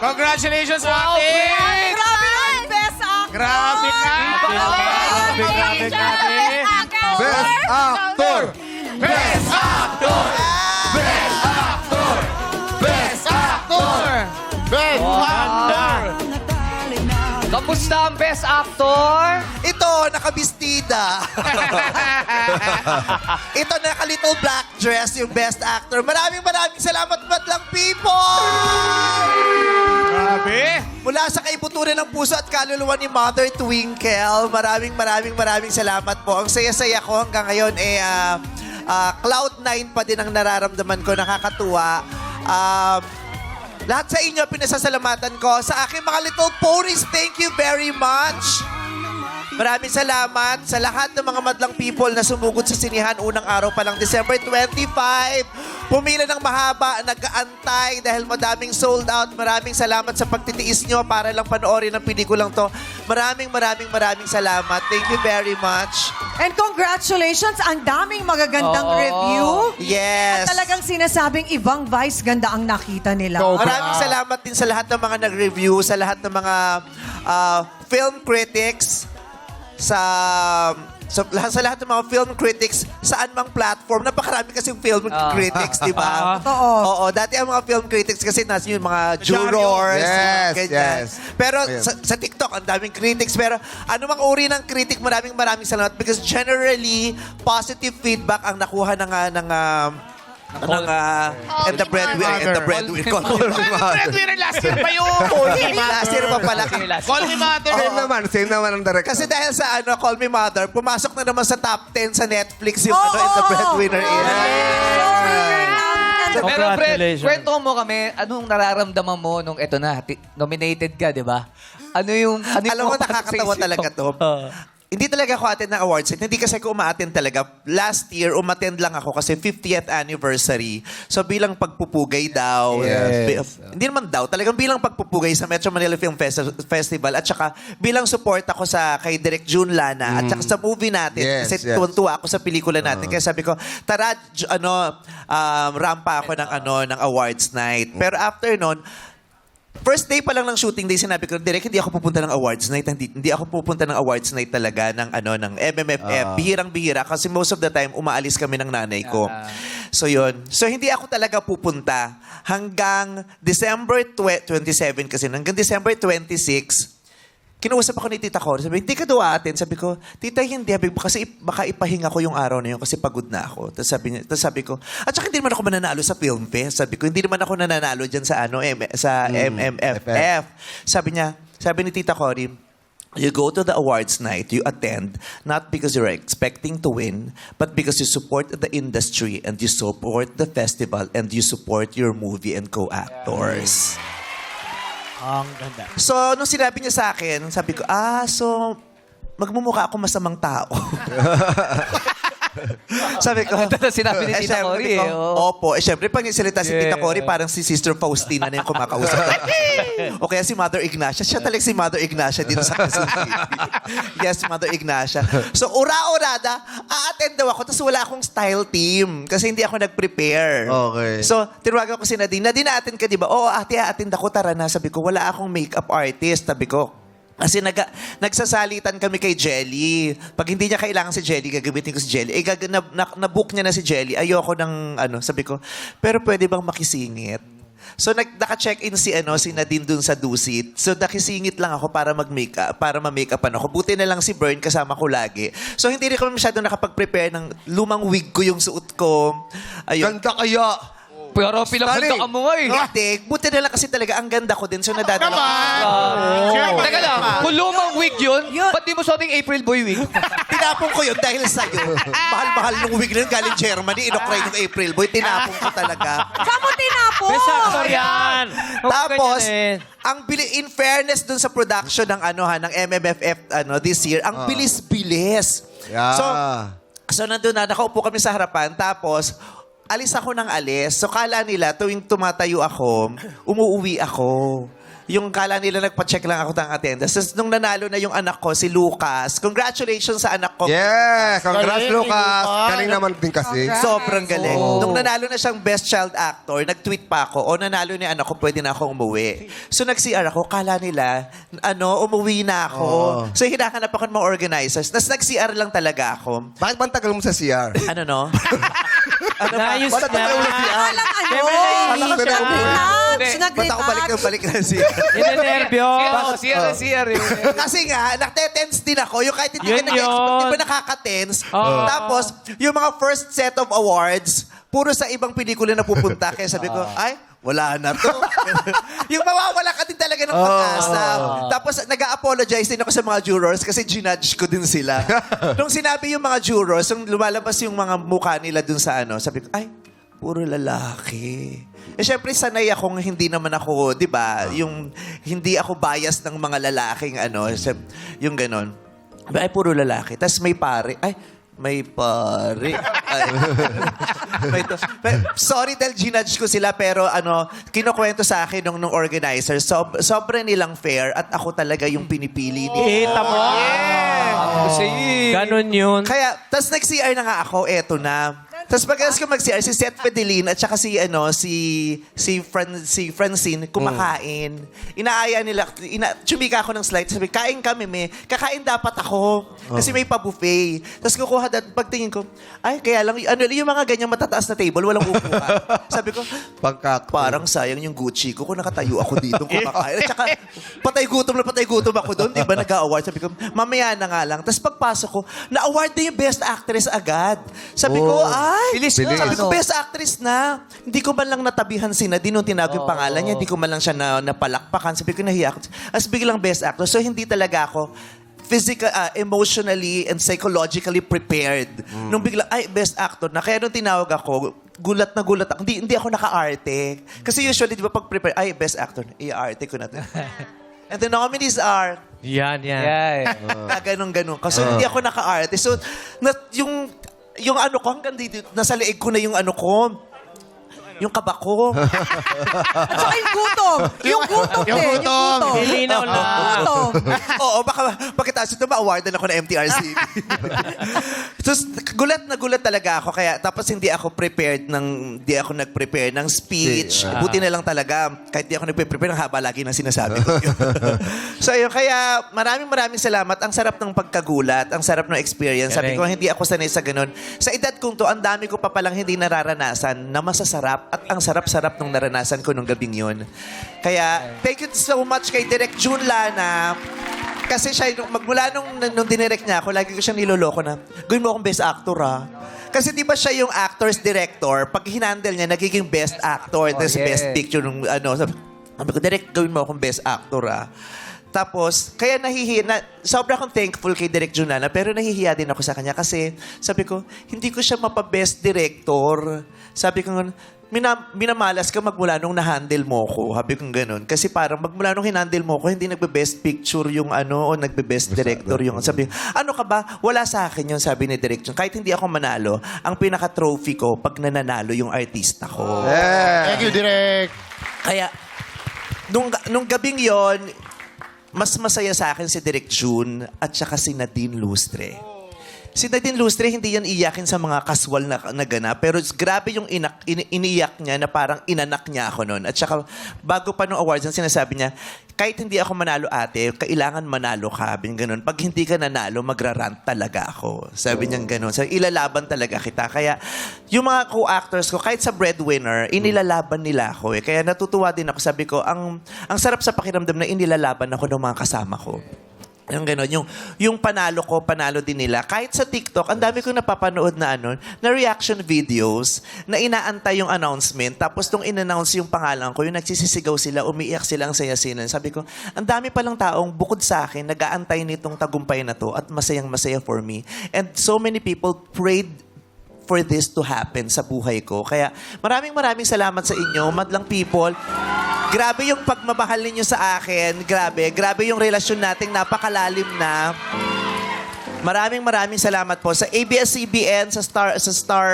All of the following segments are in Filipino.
Congratulations, ate! Grabe naman, best actor! Grabe ka! Grabe, grabe. Best actor! Best actor! Best actor! Best actor! Best Ganda. Kamusta ang best actor? Ito, nakabistida. Ito, naka-little black dress, yung best actor. Maraming salamat, madlang people! Grabe! Mula sa kaibuturan ng puso at kaluluwa ni Mother Twinkle, maraming salamat po. Ang saya-saya ko hanggang ngayon, Cloud9 pa din ang nararamdaman ko. Nakakatuwa. Lahat sa inyo, pinasasalamatan ko. Sa aking mga little ponies, thank you very much. Maraming salamat sa lahat ng mga madlang people na sumugod sa sinihan unang araw pa lang, December 25. Pumila ng mahaba, nag-aantay dahil madaming sold out. Maraming salamat sa pagtitiis nyo para lang panoorin ang pelikulang to. Maraming salamat. Thank you very much. And congratulations, ang daming magagandang review. Yes. At talagang sinasabing ibang vice ganda ang nakita nila. Maraming salamat din sa lahat ng mga nag-review, sa lahat ng mga film critics, sa lahat ng mga film critics, saan mang platform. Napakarami kasing film critics, di ba? Totoo. Oo, dati ang mga film critics kasi nasa yung mga jurors. Yes, ganyan. yes. Pero sa TikTok, ang daming critics. Pero anumang uri ng critic, maraming salamat because generally, positive feedback ang nakuha and the breadwinner. Breadwinner last year pa yun! Last year pa pala. Call me mother! Same naman ang director. Kasi dahil sa Call Me Mother, pumasok na naman sa top 10 sa Netflix yung and the breadwinner is. Pero Fred, Congratulations. kwento mo kami, anong nararamdaman mo nung eto na, nominated ka, di ba? Ano yung Alam mo, pumapasok sa nakakatawa isip talaga mo? to. Hindi talaga ako attend ng awards. Hindi kasi ako umaattend talaga. Last year, umattend lang ako kasi 50th anniversary. So bilang pagpupugay daw. Yes. Hindi naman daw. Talagang bilang pagpupugay sa Metro Manila Film Festival. At saka bilang support ako kay Direk June Lana. At saka sa movie natin. Yes, Kasi yes. tuwan-tuwa ako sa pelikula natin. Kaya sabi ko, tara, rampa ako ng awards night. Pero after nun, first day pa lang ng shooting day, sinabi ko, Direk, hindi ako pupunta ng awards night. Hindi ako pupunta ng awards night talaga ng MMFF. Bihirang-bihira. Kasi most of the time, umaalis kami ng nanay ko. So, yun. So, hindi ako talaga pupunta hanggang December 27 kasi. Hanggang December 26, kinuusap ako ni Tita Cory. Sabi, hindi ka daw atin. Sabi ko, Tita, hindi. Kasi baka ipahinga ko yung araw na yun kasi pagod na ako. Tapos sabi ko, at saka hindi naman ako mananalo sa film fest. Sabi ko, hindi naman ako nananalo dyan sa MMFF. Sabi ni Tita Cory, you go to the awards night, you attend, not because you're expecting to win, but because you support the industry and you support the festival and you support your movie and co-actors. Ang ganda. So, nung sinabi niya sa akin, sabi ko, so, magmumukha ako masamang tao. Sabi ko, Ito na sinabi ni Tita syempre Cory, ko, oo. Opo. Syempre, pag nagsalita si Tita Cory, parang si Sister Faustina na yung kumakausap. O kaya si Mother Ignacia. Siya talaga si Mother Ignacia dito sa Quezon City. Yes, Mother Ignacia. So, ura-urada, a-attend daw ako, tapos wala akong style team. Kasi hindi ako nag-prepare. Okay. So, tinawagan ko si Nadine. Nadine, na-attend ka, di ba? Oo, ate, a-attend ako. Tara na. Sabi ko, wala akong makeup artist. Sabi ko, kasi nagsasalitan kami kay Jelly. Pag hindi niya kailangan si Jelly, gagamitin ko si Jelly. Na-book niya na si Jelly. Ayoko ng sabi ko, pero pwede bang makisingit? So naka-check-in si Nadine dun sa Dusit. So nakisingit lang ako para ma-makeupan ako. Buti na lang si Bern kasama ko lagi. So hindi rin kami masyado nakapag-prepare ng lumang wig ko yung suot ko. Ayun. Ganda kaya. Pero pinapunta ka mo nga eh. Hindi, buti na lang kasi talaga ang ganda ko din. So nadadala ko. Teka lang, kung lumang wig yun, ba't di mo suoting April Boy wig? Tinapon ko yun dahil sa'yo. Mahal-mahal nung wig na yun galing Germany. Inokray ng April Boy. Tinapon ko talaga. Saan mo tinapon? Best actor yan. Tapos, Ganyan in fairness dun sa production ng ng MMFF this year, ang bilis-bilis. Yeah. So nandun na, nakaupo kami sa harapan. Tapos, alis ako ng alis. So kala nila, tuwing tumatayo ako, umuuwi ako. yung kala nila nagpa-check lang ako ng attendance. Tapos nung nanalo na yung anak ko, si Lucas, congratulations sa anak ko. Yeah, congrats, Galing, Lucas. Lucas. Galing naman din kasi. Congrats. Sobrang galing. Oh. Nung nanalo na siyang Best Child Actor, nag-tweet pa ako, nanalo ni anak ko, pwede na akong umuwi. So nag-CR ako, kala nila, umuwi na ako. So hinahanap ako ng mga organizers. Tapos nag-CR lang talaga ako. Bakit ba ang tagal mo sa CR? Ano no? Ano ba? Naayos Ba't ang tagal mo sa na. CR? Walang Malakas na umuwi. Ba't ako balik ng CR? Ninenervyos. CR eh. Kasi nga, nakte-tense din ako. Yung kahit hindi ka Yun nag-expect, yun. di ba nakaka-tense? Oo. Tapos, yung mga first set of awards, puro sa ibang pelikula na pupunta. Kaya sabi ko, ay, wala na to. Yung mawawala ka din talaga ng pag-asa. Tapos, nag-a-apologize din ako sa mga jurors kasi ginudge ko din sila. Nung sinabi yung mga jurors, nung lumalabas yung mga mukha nila dun sa ano, sabi ko, ay, puro lalaki. Eh, syempre, sanay akong hindi naman ako, di ba, yung hindi ako bias ng mga lalaking ano, yung ganon. Ay, puro lalaki. Tapos may pare. Ay, may pare. Ay. Sorry dahil ginudge ko sila, pero ano, kinukwento sa akin nung organizer, sobrang nilang fair at ako talaga yung pinipili nila. Kita mo? Ganon yun. Kaya, tas nag-CR na nga ako, eto na. Tapos pagkatapos ko mag-CR, si Seth Fedelin at saka si Francine kumakain. Inaaya nila, tsumika ako ng slide. Sabi, kain kami, kakain dapat ako. Kasi may pa-buffet. Tapos kukuha, pagtingin ko, ay, kaya lang, yung mga ganyang matataas na table, walang upuan. Sabi ko, Pagkat. parang sayang yung Gucci ko kung nakatayo ako dito kumakain. At saka, patay gutom ako doon. Di ba nag-award? Sabi ko, mamaya na nga lang. Tapos pagpasok ko, na-award na yung Best Actress agad. Sabi ko, ay, Bilis na. sabi ko, Ano? Best Actress na. Hindi ko man lang natabihan si Nadine nung tinawag yung pangalan niya. Hindi ko man lang siya napalakpakan. Sabi ko, nahiya ako. As biglang Best Actor. So, hindi talaga ako emotionally and psychologically prepared. Nung bigla, ay, Best Actor na. Kaya nung tinawag ako, gulat na gulat ako. Hindi ako naka-arte. Kasi usually, di ba, pag prepare, ay, Best Actor, i-arte ko na to. And the nominees are, Yan. Yeah. ganun. Kasi hindi ako naka-arte. So, yung ano ko, hanggang dito, nasa leeg ko na yung ano ko, yung kaba ko. At saka yung gutom. Yung gutom Yung din. gutom. Nilinaw lang. Gutom. Oo, baka pagkatapos ito, ma-awardan ako ng MTRCB. Tapos, gulat talaga ako. Kaya, tapos hindi ako nag-prepare ng speech. Buti na lang talaga. Kahit di ako nag-prepare, ang haba lagi ng sinasabi ko. So, yun. Kaya, maraming salamat. Ang sarap ng pagkagulat. Ang sarap ng experience. Sabi ko, hindi ako sanay sa ganun. Sa edad kong to, ang dami ko pa palang hindi nararanasan na masasarap. At ang sarap-sarap nung naranasan ko nung gabing yun. Kaya, thank you so much kay Direk June Lana. Kasi siya, magmula nung dinirect niya ako, lagi ko siyang niloloko na, gawin mo akong best actor, ha? Kasi di ba siya yung actor's director, pag hinandle niya, nagiging best actor, tapos yeah. best picture nung ano. Sabi ko, Direk, gawin mo akong best actor, ha? Tapos, kaya sobra akong thankful kay Direk Junana, pero nahihiya din ako sa kanya kasi sabi ko, hindi ko siya mapa-best director. Sabi ko, minamalas ka magmula nung na-handle mo ko. Sabi ko ganun. Kasi parang magmula nung hinandle mo ko, hindi nagbe-best picture yung ano o nagbe-best director yung... Sabi ano ka ba? Wala sa akin yun, sabi ni Direk Jun. Kahit hindi ako manalo, ang pinaka-trophy ko pag nananalo yung artista ko. Yeah. Thank you, Direk. Kaya, nung gabing yon, mas masaya sa akin si Direk June at saka si Nadine Lustre. Si Nadine Lustre, hindi yan iyakin sa mga casual na ganap. Pero grabe yung iniyak niya na parang inanak niya ako noon. At saka, bago pa nung awards, ang sinasabi niya, kahit hindi ako manalo ate, kailangan manalo ka. Sabi niya ganun. Pag hindi ka nanalo, magrarant talaga ako. Sabi niya ganun. So, ilalaban talaga kita. Kaya, yung mga co-actors ko, kahit sa Breadwinner, inilalaban nila ako. Kaya natutuwa din ako. Sabi ko, ang sarap sa pakiramdam na inilalaban ako ng mga kasama ko. Yung gano'n, yung panalo ko, panalo din nila. Kahit sa TikTok, ang dami kong napapanood na na reaction videos na inaantay yung announcement. Tapos nung in-announce yung pangalan ko, yung nagsisisigaw sila, umiiyak sila ang sayasinan. Sabi ko, ang dami palang taong bukod sa akin, nag-aantay nitong tagumpay na to at masayang-masaya for me. And so many people prayed for this to happen sa buhay ko. Kaya maraming salamat sa inyo, madlang people. Grabe yung pagmamahal ninyo sa akin. Grabe yung relasyon nating napakalalim na. Maraming salamat po. Sa ABS-CBN, sa Star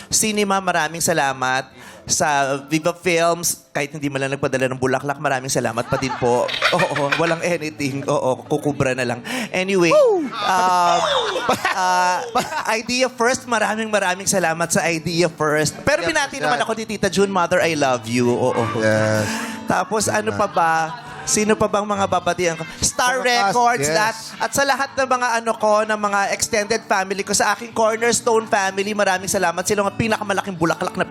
Cinema, maraming salamat. sa Viva Films, kahit hindi man lang nagpadala ng bulaklak, maraming salamat pa din po. Oo, walang anything. Oo, kukubra na lang. Anyway, Idea First, maraming salamat sa Idea First. Pero binati naman ako ni Tita June, Mother, I love you. Oo. Yes. Tapos ano pa ba? Sino pa bang mga babatian ko? Star Yes. Records, at sa lahat ng mga ano ko, ng mga extended family ko, sa aking Cornerstone family, maraming salamat. Sila ang pinakamalaking bulaklak na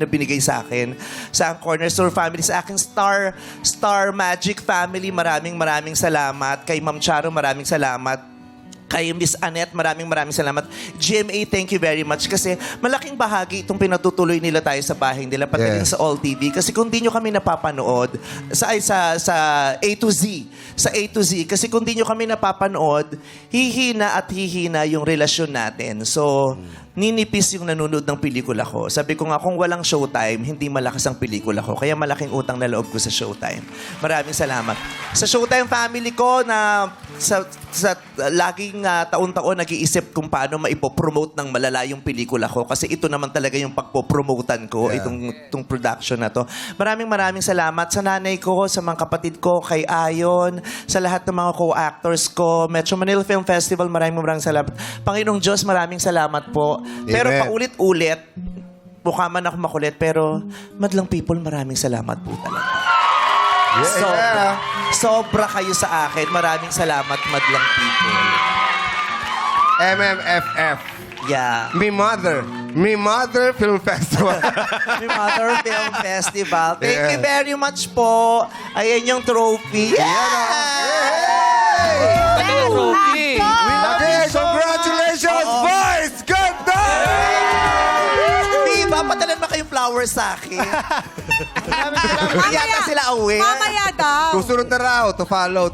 binigay sa akin. Sa aking Cornerstone family, sa aking Star Magic family, maraming salamat. Kay Ma'am Charo, maraming salamat. Kay Miss Annette, maraming salamat. GMA, thank you very much. Kasi malaking bahagi itong pinatutuloy nila tayo sa bahay nila, pati rin sa All TV. Kasi kung di nyo kami napapanood, sa A to Z, kasi kung di nyo kami napapanood, hihina yung relasyon natin. So, ninipis yung nanonood ng pelikula ko. Sabi ko nga, kung walang Showtime, hindi malakas ang pelikula ko. Kaya malaking utang na loob ko sa Showtime. Maraming salamat. Sa Showtime family ko na sa laging taon-taon nag-iisip kung paano maipopromote ng malala yung pelikula ko. Kasi ito naman talaga yung pagpopromotan ko, itong production na to. Maraming salamat sa nanay ko, sa mga kapatid ko, kay Ayon, sa lahat ng mga co-actors ko, Metro Manila Film Festival, maraming salamat. Panginoong Diyos, maraming salamat po. Pero Amen. paulit-ulit, mukha man ako makulit, pero madlang people, maraming salamat po talaga. Sobra kayo sa akin. Maraming salamat, madlang people. MMFF. Yeah. Me Mother Film Festival. My Mother Film Festival. Thank you Yeah. very much po. Ayan yung trophy. Trophy. Okay, congratulations, boys! Ganda! Diba? Padalan ba kayong flowers sa akin? Yata sila aware. Mamaya daw. Susunod na raw, to follow.